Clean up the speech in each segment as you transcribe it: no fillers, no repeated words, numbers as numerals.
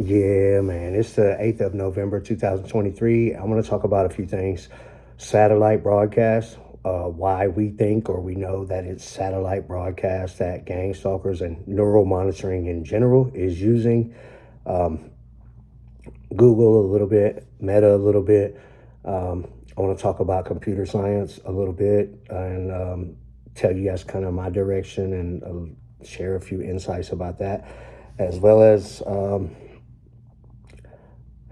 Yeah, man. It's the 8th of November, 2023. I'm going to talk about a few things. Satellite broadcast, why we think or we know that it's satellite broadcast that gang stalkers and neural monitoring in general is using. Um, Google a little bit, Meta a little bit. I want to talk about computer science a little bit and tell you guys kind of my direction and share a few insights about that, as well as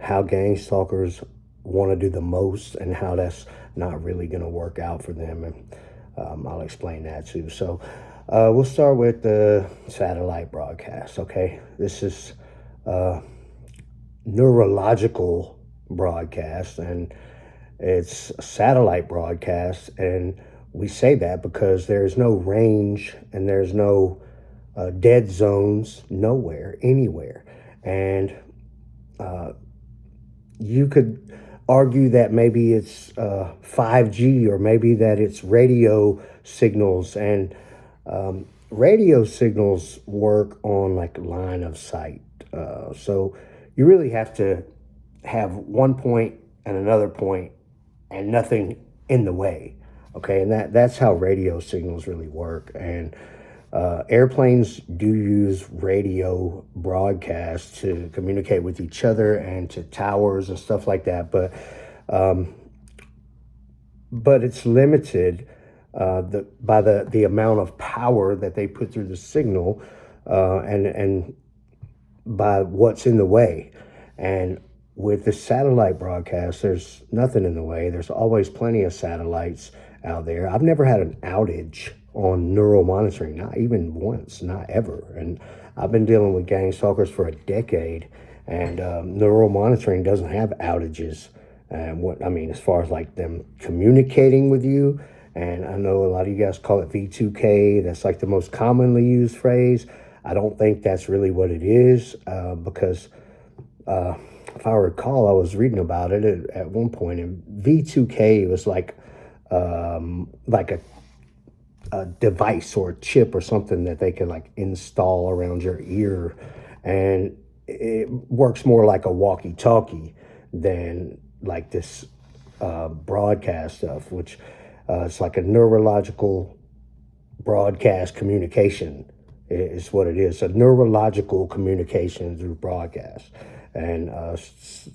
how gang stalkers want to do the most and how that's not really going to work out for them. And I'll explain that too. So we'll start with the satellite broadcast. Okay. This is neurological broadcast and it's a satellite broadcast. And we say that because there's no range and there's no dead zones nowhere, anywhere. And you could argue that maybe it's 5G or maybe that it's radio signals. And radio signals work on like line of sight. So you really have to have one point and another point and nothing in the way. Okay, and that's how radio signals really work. And airplanes do use radio broadcasts to communicate with each other and to towers and stuff like that. But it's limited by the amount of power that they put through the signal, and by what's in the way. And with the satellite broadcast, there's nothing in the way. There's always plenty of satellites out there. I've never had an outage on neural monitoring, not even once, not ever. And I've been dealing with gang stalkers for a decade, and neural monitoring doesn't have outages. And what I mean, as far as like them communicating with you, and I know a lot of you guys call it V2K. That's like the most commonly used phrase. I don't think that's really what it is, because if I recall, I was reading about it at one point, and V2K was like a device or a chip or something that they can like install around your ear, and it works more like a walkie-talkie than like this broadcast stuff, which it's like a neurological broadcast communication is what it is. A neurological communication through broadcast. And a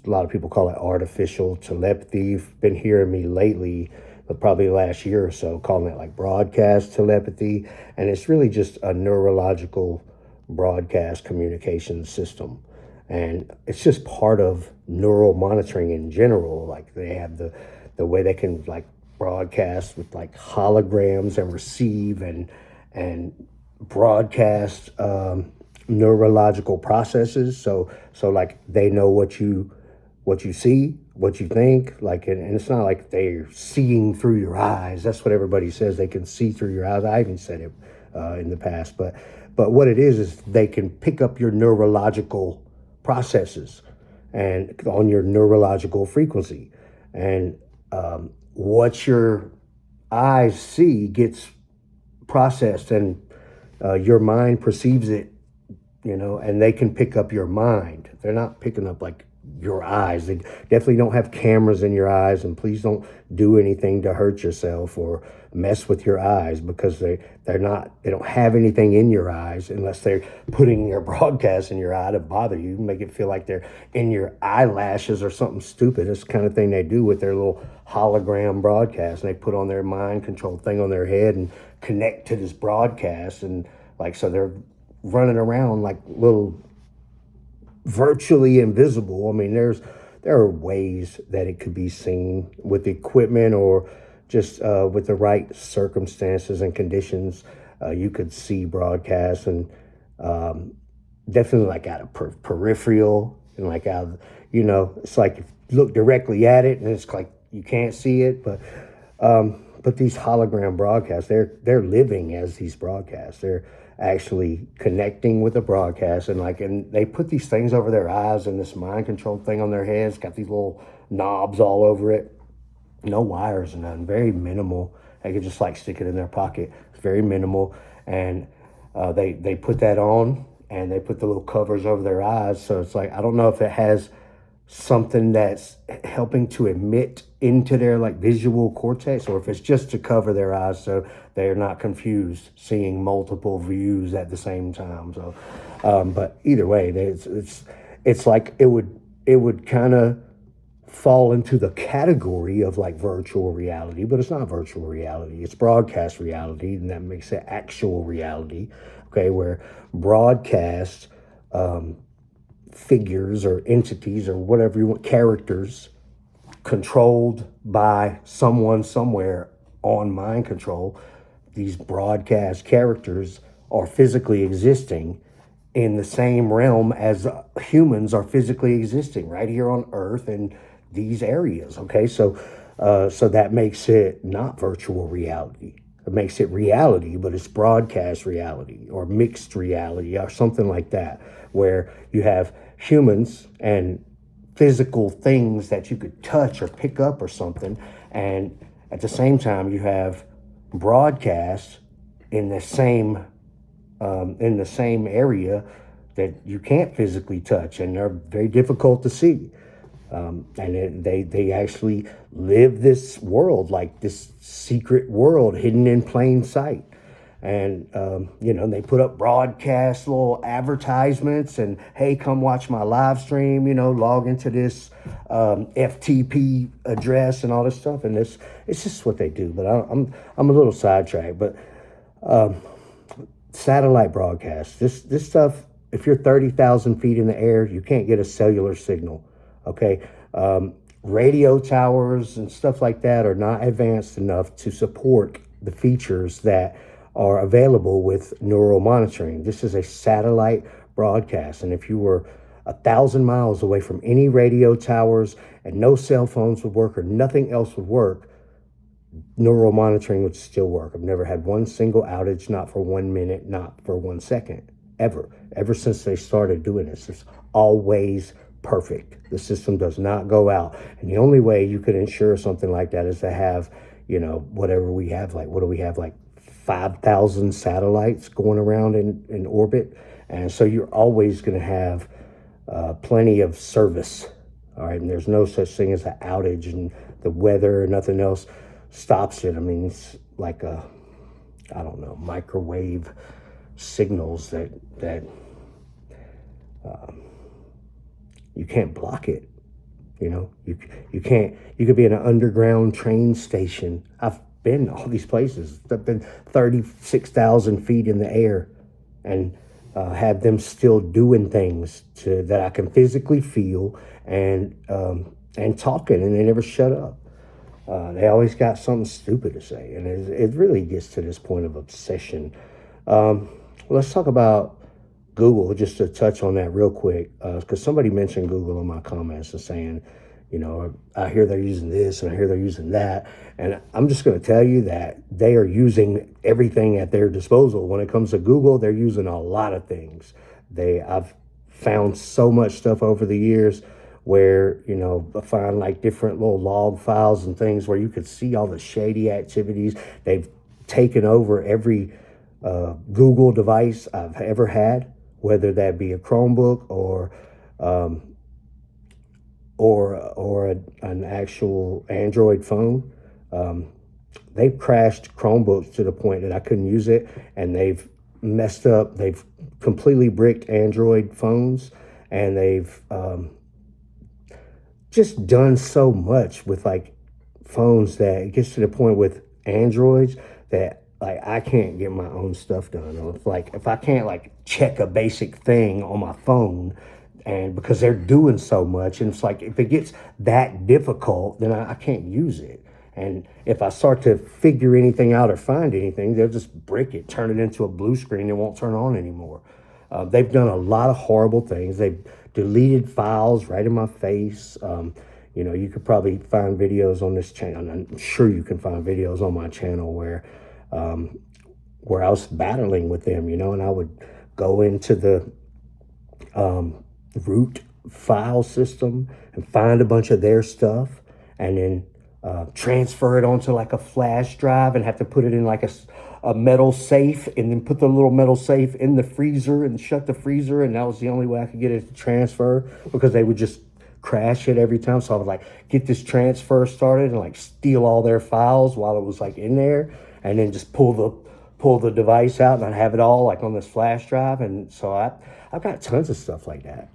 lot of people call it artificial telepathy. You've been hearing me lately, but probably last year or so, calling it like broadcast telepathy. And it's really just a neurological broadcast communication system. And it's just part of neural monitoring in general. Like they have the way they can like broadcast with like holograms and receive and broadcast neurological processes. So like they know what you see, what you think, like, and it's not like they're seeing through your eyes. That's what everybody says. They can see through your eyes. I even said it in the past, but what it is they can pick up your neurological processes and on your neurological frequency, and what your eyes see gets processed, and your mind perceives it, and they can pick up your mind. They're not picking up like your eyes. They definitely don't have cameras in your eyes, and please don't do anything to hurt yourself or mess with your eyes, because they don't have anything in your eyes unless they're putting their broadcast in your eye to bother you, make it feel like they're in your eyelashes or something stupid. It's the kind of thing they do with their little hologram broadcast, and they put on their mind control thing on their head and connect to this broadcast, and like, so they're running around like little virtually invisible. I mean, there are ways that it could be seen with equipment or just with the right circumstances and conditions. You could see broadcasts, and definitely like out of peripheral, and like out of, it's like if you look directly at it and it's like you can't see it. But these hologram broadcasts, they're living as these broadcasts. They're actually connecting with the broadcast, and they put these things over their eyes and this mind control thing on their heads. Got these little knobs all over it. No wires or nothing. Very minimal. They could just like stick it in their pocket. It's very minimal, and they put that on, and they put the little covers over their eyes. So it's like, I don't know if it has something that's helping to emit into their like visual cortex, or if it's just to cover their eyes so they're not confused seeing multiple views at the same time. So but either way, it's like it would kind of fall into the category of like virtual reality, but it's not virtual reality, it's broadcast reality, and that makes it actual reality. Okay, where broadcast figures or entities or whatever you want, characters controlled by someone somewhere on mind control, these broadcast characters are physically existing in the same realm as humans are physically existing right here on Earth in these areas. Okay, so so that makes it not virtual reality. It makes it reality, but it's broadcast reality or mixed reality or something like that, where you have humans and physical things that you could touch or pick up or something, and at the same time you have broadcast in the same area that you can't physically touch, and they're very difficult to see. They actually live this world, like this secret world hidden in plain sight. And, they put up broadcast little advertisements and, hey, come watch my live stream, log into this FTP address and all this stuff. And it's just what they do. But I'm a little sidetracked. But satellite broadcast, this stuff, if you're 30,000 feet in the air, you can't get a cellular signal. Okay, radio towers and stuff like that are not advanced enough to support the features that are available with neural monitoring. This is a satellite broadcast, and if you were 1,000 miles away from any radio towers and no cell phones would work or nothing else would work, neural monitoring would still work. I've never had one single outage, not for 1 minute, not for 1 second, ever since they started doing this. It's always perfect. The system does not go out. And the only way you could ensure something like that is to have, whatever we have, like, what do we have, like 5,000 satellites going around in orbit. And so you're always going to have plenty of service. All right. And there's no such thing as an outage, and the weather or nothing else stops it. I mean, it's like microwave signals that you can't block it. You can't. You could be in an underground train station. I've been all these places. I've been 36,000 feet in the air, and have them still doing things that I can physically feel and talking, and they never shut up. They always got something stupid to say, and it really gets to this point of obsession. Let's talk about Google, just to touch on that real quick, because somebody mentioned Google in my comments and saying, I hear they're using this and I hear they're using that. And I'm just going to tell you that they are using everything at their disposal. When it comes to Google, they're using a lot of things. I've found so much stuff over the years where, I find like different little log files and things where you could see all the shady activities. They've taken over every Google device I've ever had, whether that be a Chromebook or an actual Android phone. They've crashed Chromebooks to the point that I couldn't use it, and they've messed up. They've completely bricked Android phones, and they've just done so much with like phones that it gets to the point with Androids that like I can't get my own stuff done. Or if I can't like check a basic thing on my phone, and because they're doing so much, and it's like if it gets that difficult, then I can't use it. And if I start to figure anything out or find anything, they'll just brick it, turn it into a blue screen, and won't turn on anymore. They've done a lot of horrible things. They've deleted files right in my face. You could probably find videos on this channel. I'm sure you can find videos on my channel where I was battling with them, and I would go into the root file system and find a bunch of their stuff, and then transfer it onto like a flash drive and have to put it in like a metal safe and then put the little metal safe in the freezer and shut the freezer, and that was the only way I could get it to transfer, because they would just crash it every time. So I would like get this transfer started and like steal all their files while it was like in there, and then just pull the device out, and I'd have it all like on this flash drive. And so I've got tons of stuff like that,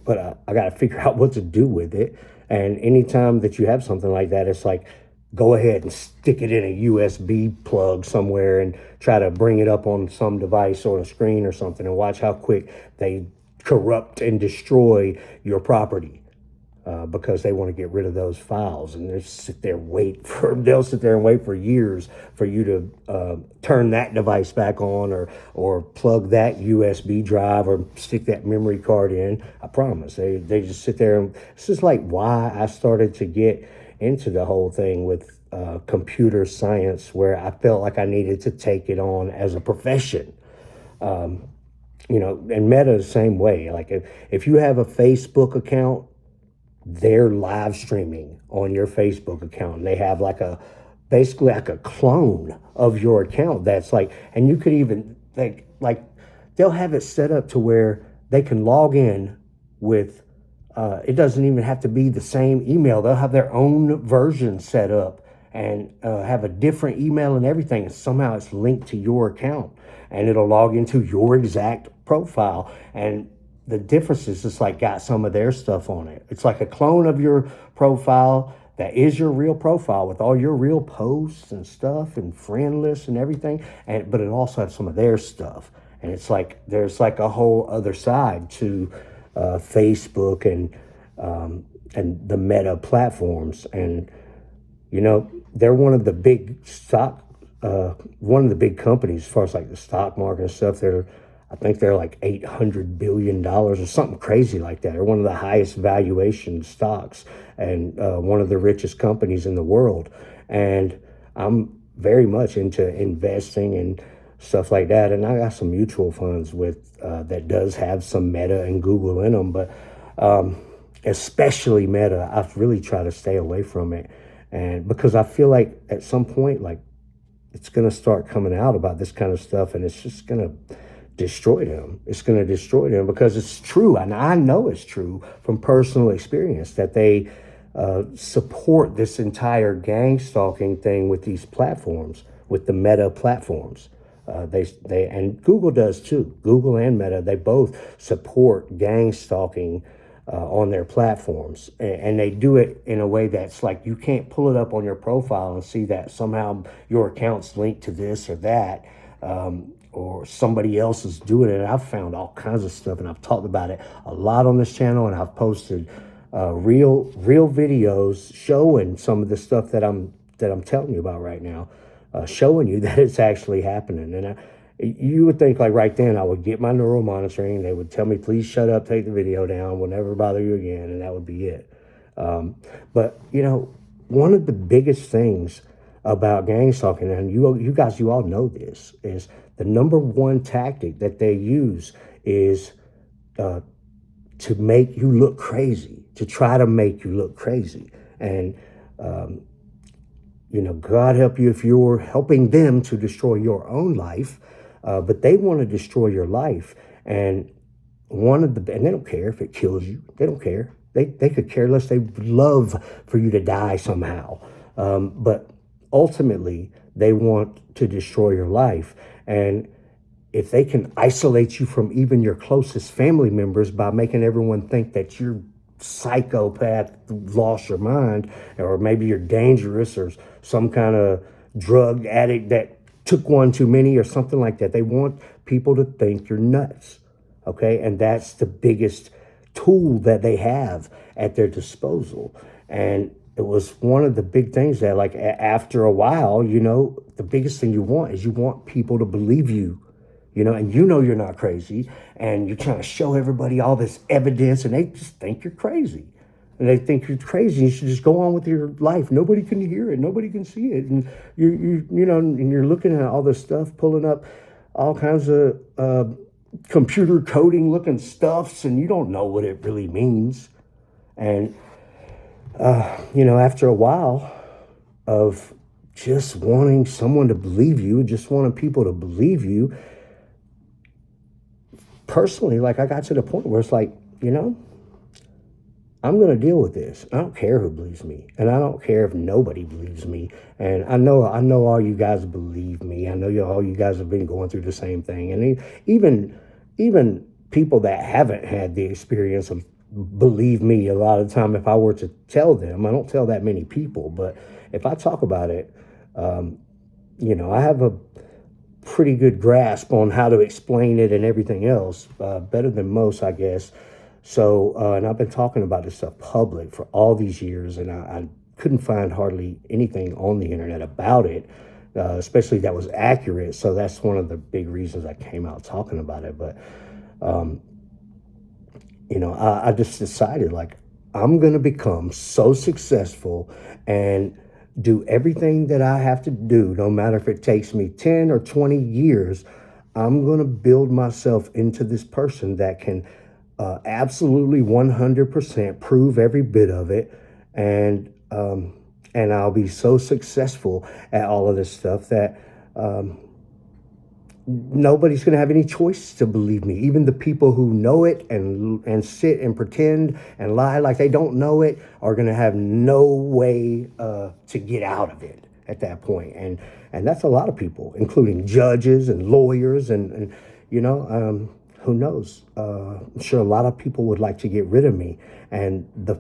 but I got to figure out what to do with it. And anytime that you have something like that, it's like, go ahead and stick it in a USB plug somewhere and try to bring it up on some device or a screen or something, and watch how quick they corrupt and destroy your property. Because they want to get rid of those files, and they'll sit there and wait for years for you to turn that device back on, or plug that USB drive or stick that memory card in. I promise they just sit there, and this is like why I started to get into the whole thing with computer science, where I felt like I needed to take it on as a profession. And Meta the same way. Like if you have a Facebook account, they're live streaming on your Facebook account. And they have basically like a clone of your account that's like, and you could even like they'll have it set up to where they can log in with, it doesn't even have to be the same email. They'll have their own version set up and have a different email and everything. And somehow it's linked to your account, and it'll log into your exact profile. And the difference is it's like got some of their stuff on it. It's like a clone of your profile that is your real profile with all your real posts and stuff and friend lists and everything. But it also has some of their stuff. And it's like there's like a whole other side to Facebook and the Meta platforms. And they're one of the big companies as far as like the stock market and stuff. I think they're like $800 billion or something crazy like that. They're one of the highest valuation stocks, and one of the richest companies in the world. And I'm very much into investing and stuff like that. And I got some mutual funds with that does have some Meta and Google in them, but especially Meta, I've really tried to stay away from it. And because I feel like at some point, like it's going to start coming out about this kind of stuff, and it's just going to destroy them. It's going to destroy them because it's true. And I know it's true from personal experience that they support this entire gang stalking thing with these platforms, with the Meta platforms. They and Google does too. Google and Meta, they both support gang stalking on their platforms. And they do it in a way that's like you can't pull it up on your profile and see that somehow your account's linked to this or that. Or somebody else is doing it. And I've found all kinds of stuff, and I've talked about it a lot on this channel, and I've posted real videos showing some of the stuff that I'm telling you about right now, showing you that it's actually happening. And you would think like right then I would get my neural monitoring, they would tell me, please shut up, take the video down, we'll never bother you again, and that would be it. But one of the biggest things about gang stalking, and you all know this, is the number one tactic that they use is to make you look crazy, to try to make you look crazy. And, God help you if you're helping them to destroy your own life, but they want to destroy your life. And and they don't care if it kills you. They don't care. They could care less. They would love for you to die somehow. But ultimately, they want to destroy your life. And if they can isolate you from even your closest family members by making everyone think that you're psychopath, lost your mind, or maybe you're dangerous or some kind of drug addict that took one too many or something like that, they want people to think you're nuts. Okay. And that's the biggest tool that they have at their disposal. And it was one of the big things that, like, after a while, the biggest thing you want is you want people to believe you, and you're not crazy, and you're trying to show everybody all this evidence, and they just think you're crazy. And they think you're crazy. You should just go on with your life. Nobody can hear it. Nobody can see it. And and you're looking at all this stuff, pulling up all kinds of computer coding looking stuffs, and you don't know what it really means. And after a while of just wanting someone to believe you, just wanting people to believe you. Personally, like, I got to the point where it's like, I'm going to deal with this. I don't care who believes me, and I don't care if nobody believes me. And I know all you guys believe me. I know all you guys have been going through the same thing. And even people that haven't had the experience of believe me. A lot of the time, if I were to tell them, I don't tell that many people, but if I talk about it, I have a pretty good grasp on how to explain it and everything else, better than most, I guess. So, and I've been talking about this stuff public for all these years, and I couldn't find hardly anything on the internet about it, especially that was accurate. So that's one of the big reasons I came out talking about it. But, I just decided, like, I'm going to become so successful and do everything that I have to do, no matter if it takes me 10 or 20 years. I'm going to build myself into this person that can absolutely 100% prove every bit of it. And I'll be so successful at all of this stuff that nobody's going to have any choice to believe me. Even the people who know it and sit and pretend and lie like they don't know it are going to have no way to get out of it at that point. And that's a lot of people, including judges and lawyers and who knows? I'm sure a lot of people would like to get rid of me. And the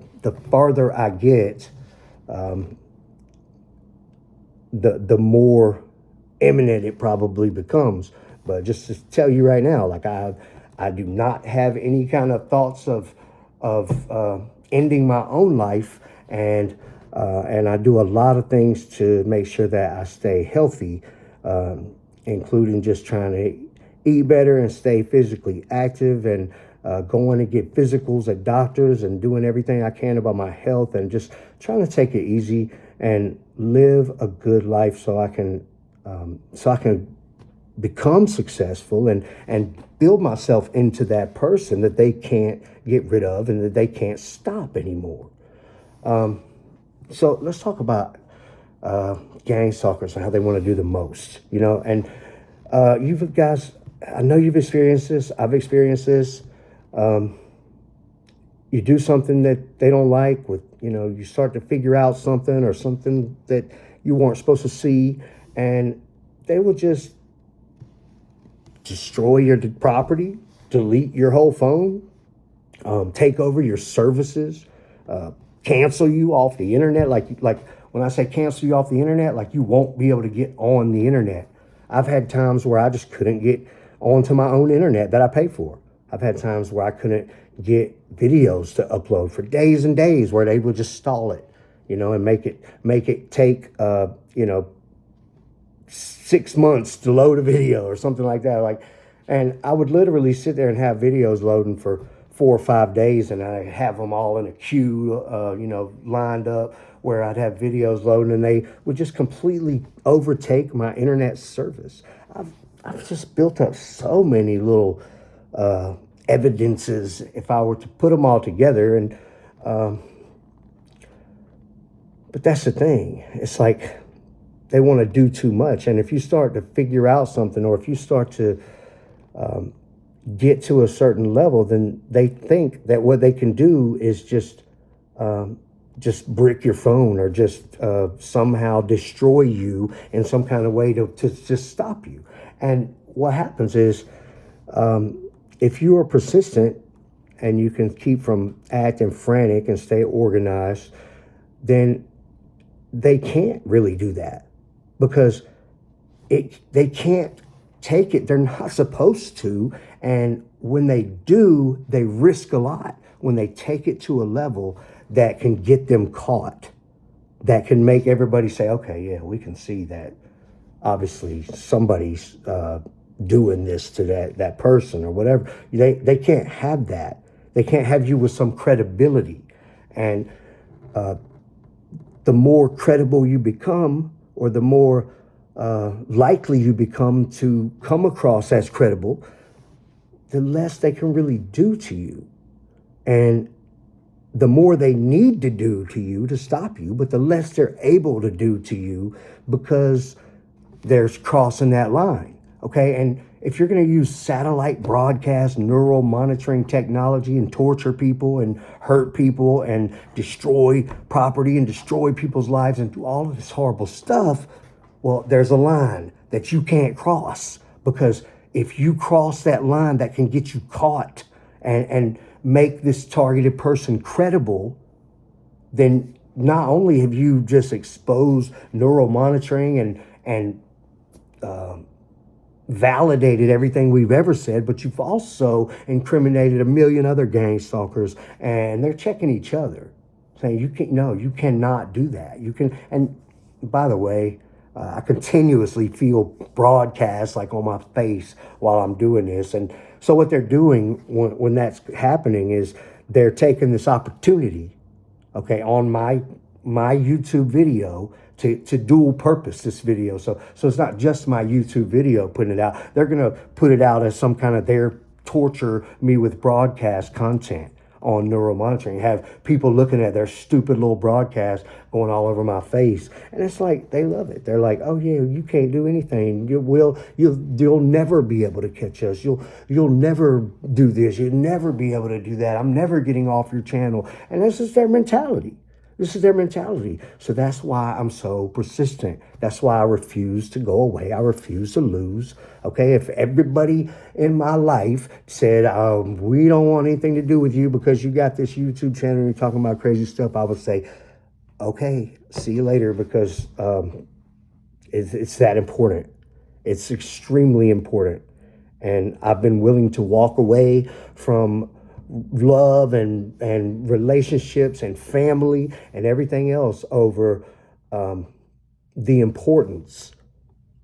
farther I get, the more imminent it probably becomes. But just to tell you right now, like, I do not have any kind of thoughts of ending my own life, and I do a lot of things to make sure that I stay healthy, including just trying to eat better and stay physically active, and going to get physicals at doctors and doing everything I can about my health, and just trying to take it easy and live a good life so I can become successful and build myself into that person that they can't get rid of and that they can't stop anymore. So let's talk about gang stalkers and how they want to do the most, and you guys, I know you've experienced this. I've experienced this. You do something that they don't like you start to figure out something or something that you weren't supposed to see, and they will just destroy your property, delete your whole phone, take over your services, cancel you off the internet. Like when I say cancel you off the internet, like, you won't be able to get on the internet. I've had times where I just couldn't get onto my own internet that I pay for. I've had times where I couldn't get videos to upload for days and days, where they would just stall it, and make it take 6 months to load a video or something like that. And I would literally sit there and have videos loading for 4 or 5 days, and I have them all in a queue, lined up, where I'd have videos loading, and they would just completely overtake my internet service. I've just built up so many little evidences, if I were to put them all together, and but that's the thing. It's like they want to do too much, and if you start to figure out something, or if you start to get to a certain level, then they think that what they can do is just brick your phone, or just somehow destroy you in some kind of way to just stop you. And what happens is, if you are persistent and you can keep from acting frantic and stay organized, then they can't really do that, because they can't take it. They're not supposed to. And when they do, they risk a lot when they take it to a level that can get them caught, that can make everybody say, okay, yeah, we can see that obviously somebody's doing this to that person or whatever. They can't have that. They can't have you with some credibility. And the more credible you become, or the more likely you become to come across as credible, the less they can really do to you. And the more they need to do to you to stop you, but the less they're able to do to you because there's crossing that line. Okay. And if you're going to use satellite broadcast, neural monitoring technology and torture people and hurt people and destroy property and destroy people's lives and do all of this horrible stuff, well, there's a line that you can't cross, because if you cross that line, that can get you caught and make this targeted person credible. Then not only have you just exposed neural monitoring and validated everything we've ever said, but you've also incriminated a million other gang stalkers, and they're checking each other, saying you cannot do that. You can, and by the way, I continuously feel broadcasts like on my face while I'm doing this, and so what they're doing when that's happening is they're taking this opportunity, okay, on my YouTube video to dual purpose this video. So it's not just my YouTube video putting it out. They're gonna put it out as some kind of their torture me with broadcast content on neural monitoring, have people looking at their stupid little broadcast going all over my face. And it's like, they love it. They're like, oh yeah, you can't do anything. You'll never be able to catch us. You'll never do this. You'll never be able to do that. I'm never getting off your channel. And this is their mentality. This is their mentality. So that's why I'm so persistent. That's why I refuse to go away. I refuse to lose. Okay, if everybody in my life said, we don't want anything to do with you because you got this YouTube channel and you're talking about crazy stuff, I would say, okay, see you later, because it's that important. It's extremely important. And I've been willing to walk away from love and relationships and family and everything else over the importance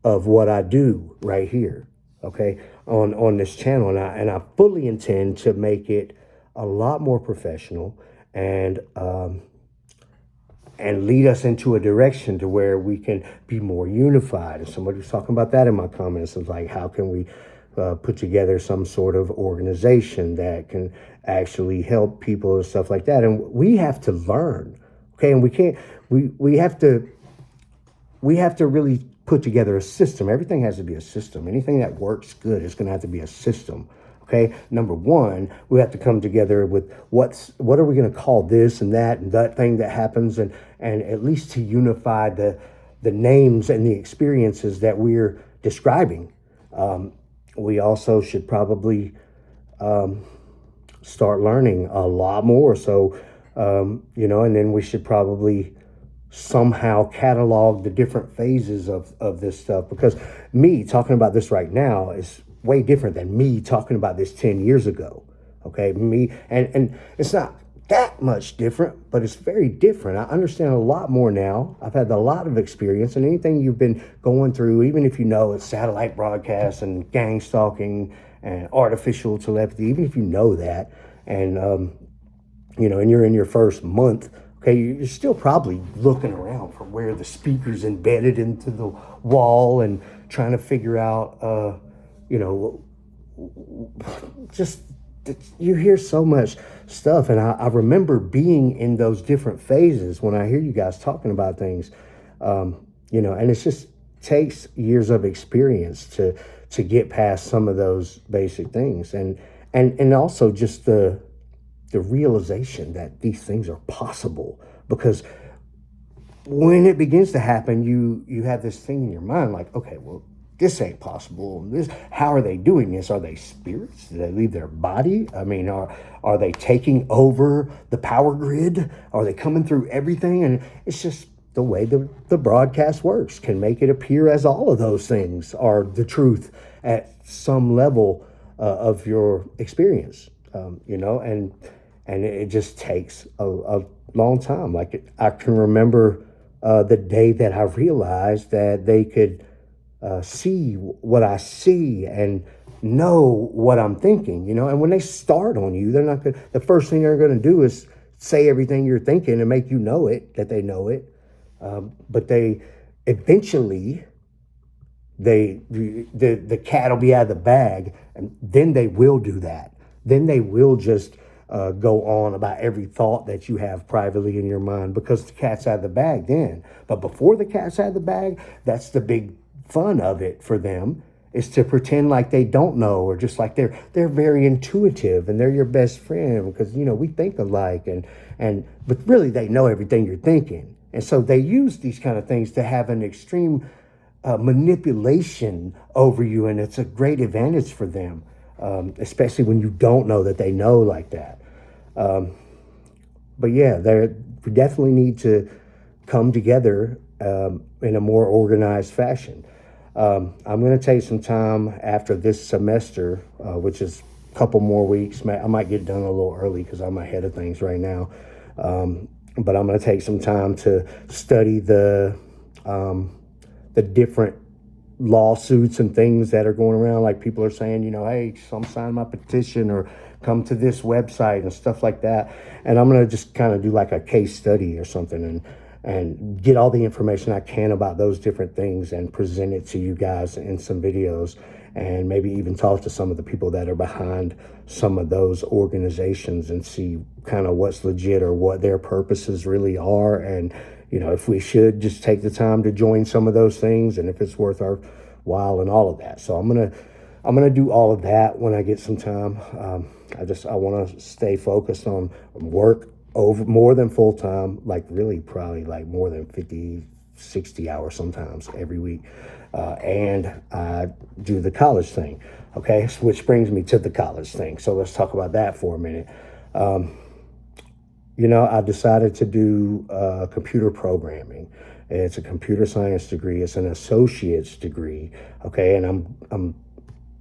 of what I do right here, okay, on this channel. And I fully intend to make it a lot more professional and lead us into a direction to where we can be more unified. And somebody was talking about that in my comments. It's like, how can we put together some sort of organization that can actually help people and stuff like that? And we have to learn, okay? And we have to really put together a system. Everything has to be a system. Anything that works good is going to have to be a system, okay? Number one, we have to come together with what are we going to call this and that thing that happens, and at least to unify the names and the experiences that we're describing. We also should probably start learning a lot more. So, and then we should probably somehow catalog the different phases of this stuff, because me talking about this right now is way different than me talking about this 10 years ago. Okay, me, and it's not that much different, but it's very different. I understand a lot more now. I've had a lot of experience, and anything you've been going through, even if you know it's satellite broadcast and gang stalking and artificial telepathy, even if you know that, and and you're in your first month, okay, you're still probably looking around for where the speaker's embedded into the wall and trying to figure out, just, you hear so much stuff. And I remember being in those different phases when I hear you guys talking about things, and it just takes years of experience to get past some of those basic things. And also just the realization that these things are possible, because when it begins to happen, you have this thing in your mind like, okay, well, this ain't possible. How are they doing this? Are they spirits? Do they leave their body? I mean, are they taking over the power grid? Are they coming through everything? And it's just the way the broadcast works can make it appear as all of those things are the truth at some level of your experience, and it just takes a long time. Like, I can remember the day that I realized that they could see what I see and know what I'm thinking, and when they start on you, they're not the first thing they're going to do is say everything you're thinking and make you know it, that they know it. But they eventually, the cat will be out of the bag, and then they will do that. Then they will just go on about every thought that you have privately in your mind, because the cat's out of the bag then. But before the cat's out of the bag, that's the big fun of it for them, is to pretend like they don't know, or just like they're very intuitive and they're your best friend because we think alike, and but really they know everything you're thinking. And so they use these kind of things to have an extreme manipulation over you, and it's a great advantage for them, especially when you don't know that they know like that. But yeah, we definitely need to come together in a more organized fashion. I'm going to take some time after this semester, which is a couple more weeks. I might get done a little early because I'm ahead of things right now. But I'm going to take some time to study the different lawsuits and things that are going around. Like people are saying, hey, come sign my petition or come to this website and stuff like that. And I'm going to just kind of do like a case study or something and get all the information I can about those different things and present it to you guys in some videos, and maybe even talk to some of the people that are behind some of those organizations and see kind of what's legit or what their purposes really are. And, if we should just take the time to join some of those things, and if it's worth our while and all of that. So I'm going to do all of that when I get some time. I want to stay focused on work over more than full time, like really probably like more than 50, 60 hours sometimes every week. And I do the college thing. Okay. Which brings me to the college thing. So let's talk about that for a minute. I decided to do computer programming. It's a computer science degree. It's an associate's degree. Okay. And I'm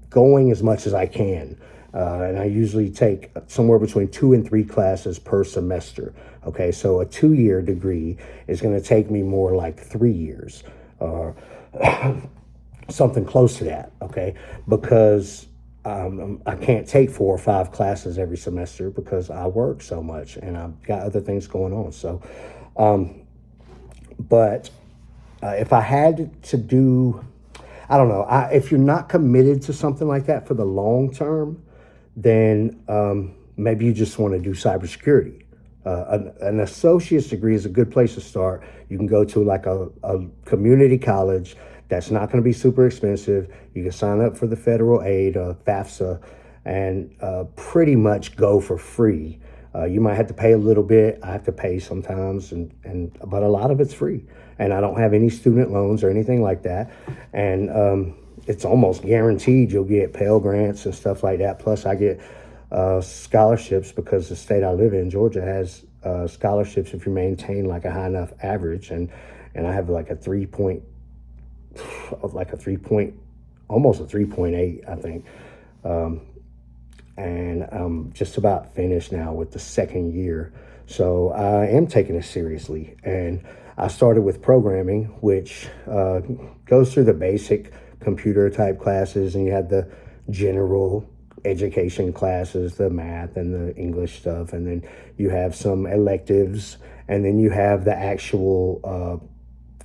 going as much as I can. And I usually take somewhere between 2 and 3 classes per semester. Okay, so a 2-year degree is going to take me more like 3 years, or something close to that. Okay, because I can't take 4 or 5 classes every semester because I work so much and I've got other things going on. So, but if I had to do, I don't know, if you're not committed to something like that for the long term, then maybe you just want to do cybersecurity. An associate's degree is a good place to start. You can go to like a community college that's not going to be super expensive. You can sign up for the federal aid, FAFSA, and pretty much go for free. You might have to pay a little bit. I have to pay sometimes, but a lot of it's free. And I don't have any student loans or anything like that. And it's almost guaranteed you'll get Pell Grants and stuff like that. Plus, I get scholarships because the state I live in, Georgia, has scholarships if you maintain like a high enough average. And I have like a 3 point, almost a 3.8, I think. And I'm just about finished now with the second year. So I am taking it seriously. And I started with programming, which goes through the basic computer type classes, and you have the general education classes, the math and the English stuff, and then you have some electives, and then you have the actual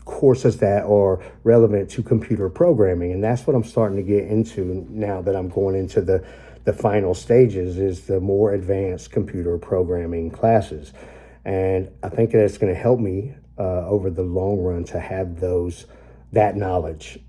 courses that are relevant to computer programming. And that's what I'm starting to get into now that I'm going into the final stages, is the more advanced computer programming classes. And I think that's going to help me over the long run to have that knowledge,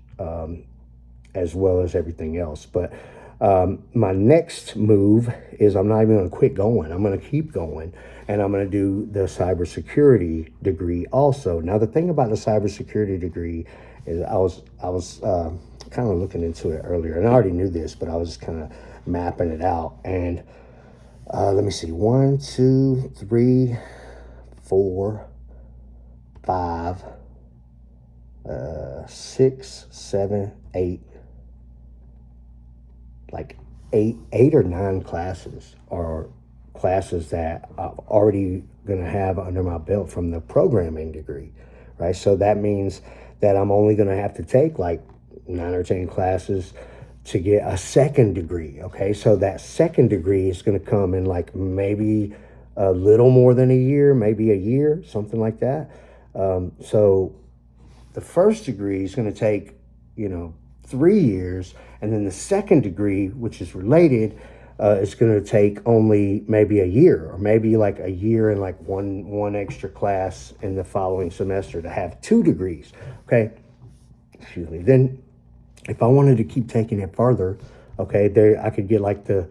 as well as everything else. But my next move is I'm not even going to quit going. I'm going to keep going, and I'm going to do the cybersecurity degree also. Now, the thing about the cybersecurity degree is I was kind of looking into it earlier, and I already knew this, but I was kind of mapping it out. And let me see, 1, 2, 3, 4, 5, 6, 7, 8. Like eight or 9 classes are classes that I'm already going to have under my belt from the programming degree, right? So that means that I'm only going to have to take like 9 or 10 classes to get a second degree, okay? So that second degree is going to come in like maybe a little more than a year, maybe a year, something like that. So the first degree is going to take, 3 years, and then the second degree, which is related, it's going to take only maybe a year, or maybe like a year and like one extra class in the following semester to have 2 degrees. Okay, excuse me. Then, if I wanted to keep taking it further, okay, there I could get like the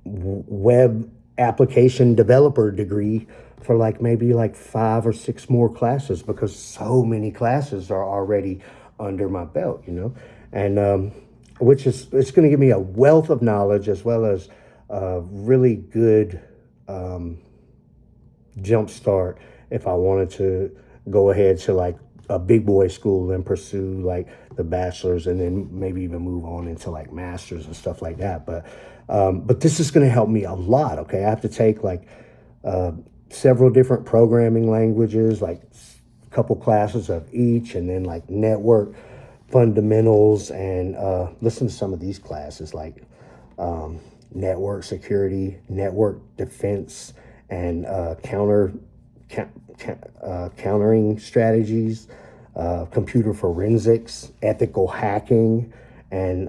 web application developer degree for like maybe like 5 or 6 more classes, because so many classes are already under my belt, and which is it's going to give me a wealth of knowledge, as well as really good jump start if I wanted to go ahead to like a big boy school and pursue like the bachelor's, and then maybe even move on into like masters and stuff like that. But this is going to help me a lot. Okay, I have to take like several different programming languages, like a couple classes of each, and then like network fundamentals, and listen to some of these classes like network security, network defense, and countering strategies, computer forensics, ethical hacking, and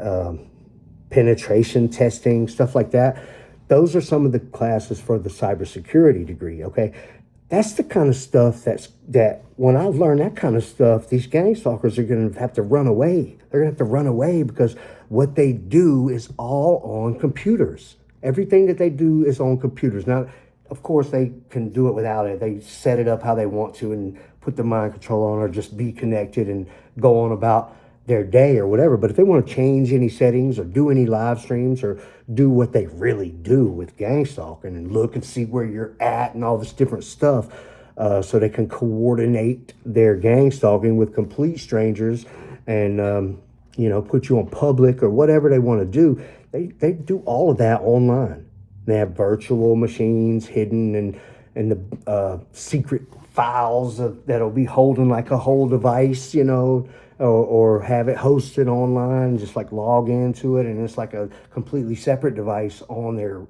penetration testing, stuff like that. Those are some of the classes for the cybersecurity degree. Okay, that's the kind of stuff that when I learn that kind of stuff, these gang stalkers are going to have to run away. They're going to have to run away, because what they do is all on computers. Everything that they do is on computers. Now, of course, they can do it without it. They set it up how they want to and put the mind control on, or just be connected and go on about their day or whatever. But if they want to change any settings or do any live streams or do what they really do with gang stalking and look and see where you're at and all this different stuff, so they can coordinate their gang stalking with complete strangers and, put you on public or whatever they want to do, they do all of that online. They have virtual machines hidden in the secret files that'll be holding like a whole device, or have it hosted online. Just like log into it, and it's like a completely separate device on their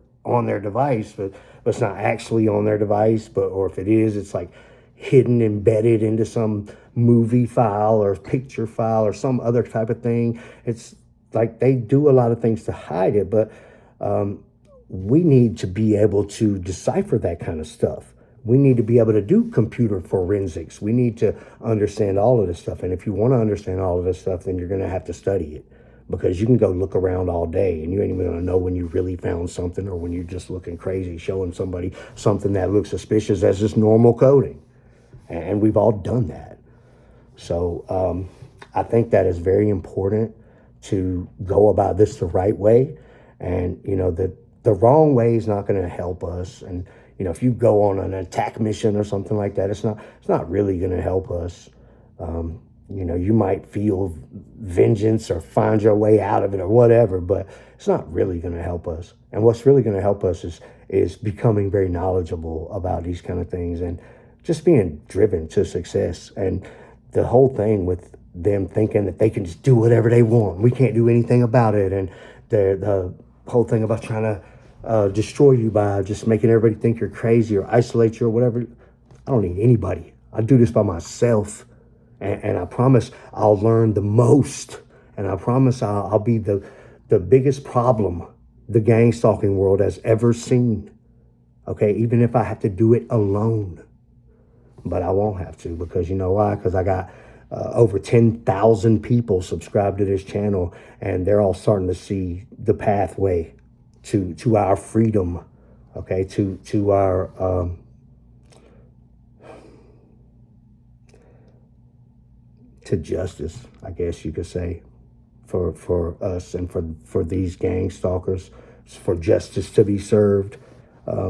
device, but it's not actually on their device. Or if it is, it's like hidden, embedded into some movie file or picture file or some other type of thing. It's like they do a lot of things to hide it, but we need to be able to decipher that kind of stuff. We need to be able to do computer forensics. We need to understand all of this stuff. And if you want to understand all of this stuff, then you're going to have to study it, because you can go look around all day and you ain't even going to know when you really found something, or when you're just looking crazy, showing somebody something that looks suspicious as just normal coding. And we've all done that. So I think that is very important to go about this the right way. And, the wrong way is not going to help us. And, if you go on an attack mission or something like that, it's not really going to help us. You might feel vengeance or find your way out of it or whatever, but it's not really going to help us. And what's really going to help us is becoming very knowledgeable about these kind of things and just being driven to success. And the whole thing with them thinking that they can just do whatever they want, we can't do anything about it, and the whole thing about trying to destroy you by just making everybody think you're crazy or isolate you or whatever. I don't need anybody. I do this by myself, and I promise I'll learn the most, and I promise I'll be the biggest problem the gang stalking world has ever seen. Okay, even if I have to do it alone, but I won't have to, because you know why? Because I got over 10,000 people subscribed to this channel, and they're all starting to see the pathway to our freedom, okay, to our to justice, I guess you could say, for us and for these gang stalkers, for justice to be served,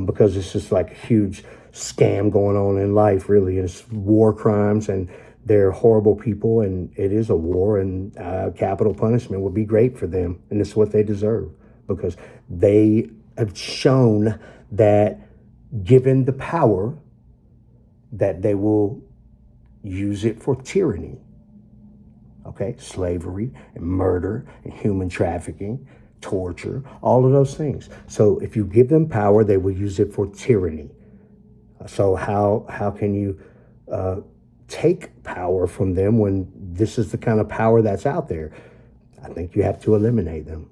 because it's just like a huge scam going on in life, really. It's war crimes, and they're horrible people, and it is a war, and capital punishment would be great for them, and it's what they deserve, because they have shown that given the power, that they will use it for tyranny. Okay, slavery and murder and human trafficking, torture, all of those things. So if you give them power, they will use it for tyranny. So how can you take power from them when this is the kind of power that's out there? I think you have to eliminate them.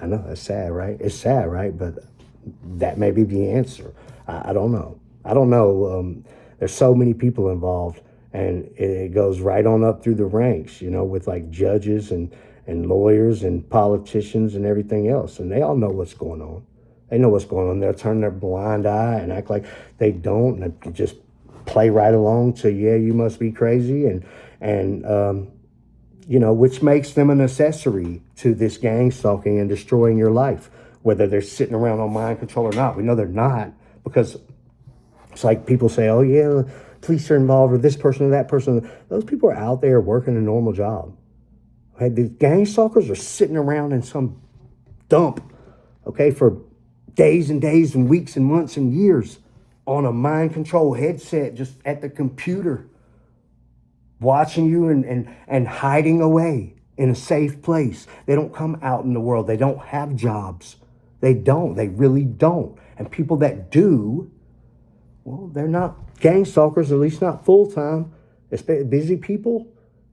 I know, that's sad, right? It's sad, right? But that may be the answer. I don't know. I don't know. There's so many people involved, and it goes right on up through the ranks, you know, with like judges and lawyers and politicians and everything else. And they all know what's going on. They know what's going on. They'll turn their blind eye and act like they don't, and they just play right along to, yeah, you must be crazy. And you know, which makes them an accessory to this gang stalking and destroying your life, whether they're sitting around on mind control or not. We know they're not, because it's like people say, oh, yeah, police are involved, or this person or that person. Those people are out there working a normal job. Okay, the gang stalkers are sitting around in some dump, okay, for days and days and weeks and months and years on a mind control headset just at the computer, watching you and hiding away in a safe place. They don't come out in the world. They don't have jobs. They don't. They really don't. And people that do, well, they're not gang stalkers, at least not full time. Busy people,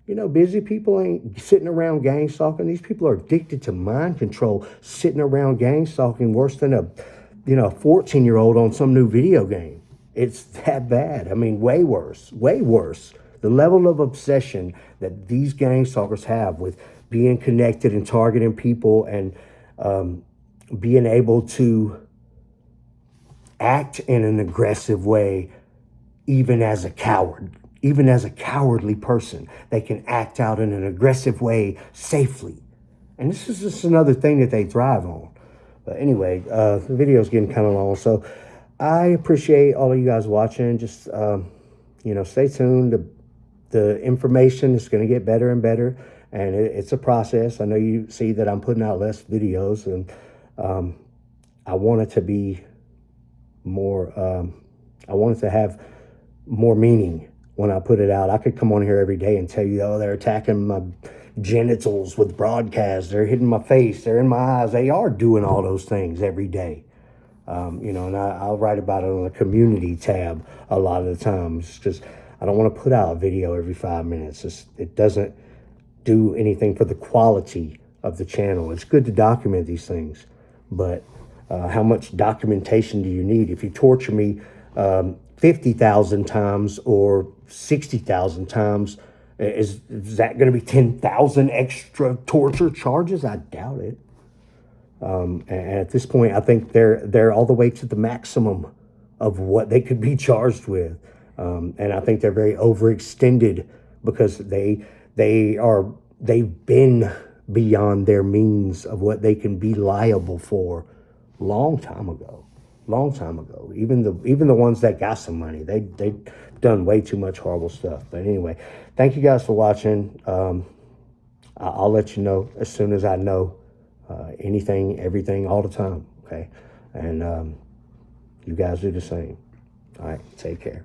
you know, busy people ain't sitting around gang stalking. These people are addicted to mind control, sitting around gang stalking worse than a 14-year-old on some new video game. It's that bad. I mean, way worse, way worse. The level of obsession that these gang stalkers have with being connected and targeting people, and being able to act in an aggressive way, even as a coward, even as a cowardly person, they can act out in an aggressive way safely. And this is just another thing that they thrive on. But anyway, the video's getting kind of long, so I appreciate all of you guys watching. Just, stay tuned. The information is going to get better and better, and it's a process. I know you see that I'm putting out less videos, and I want it to be more, I want it to have more meaning when I put it out. I could come on here every day and tell you, oh, they're attacking my genitals with broadcast, they're hitting my face, they're in my eyes. They are doing all those things every day. And I'll write about it on the community tab a lot of the times, because I don't want to put out a video every 5 minutes. It doesn't do anything for the quality of the channel. It's good to document these things, but how much documentation do you need? If you torture me 50,000 times or 60,000 times, is that going to be 10,000 extra torture charges? I doubt it. And at this point, I think they're all the way to the maximum of what they could be charged with. And I think they're very overextended, because they've been beyond their means of what they can be liable for long time ago. Even the ones that got some money, they done way too much horrible stuff. But anyway, thank you guys for watching. I'll let you know as soon as I know anything, everything, all the time. Okay, and you guys do the same. All right, take care.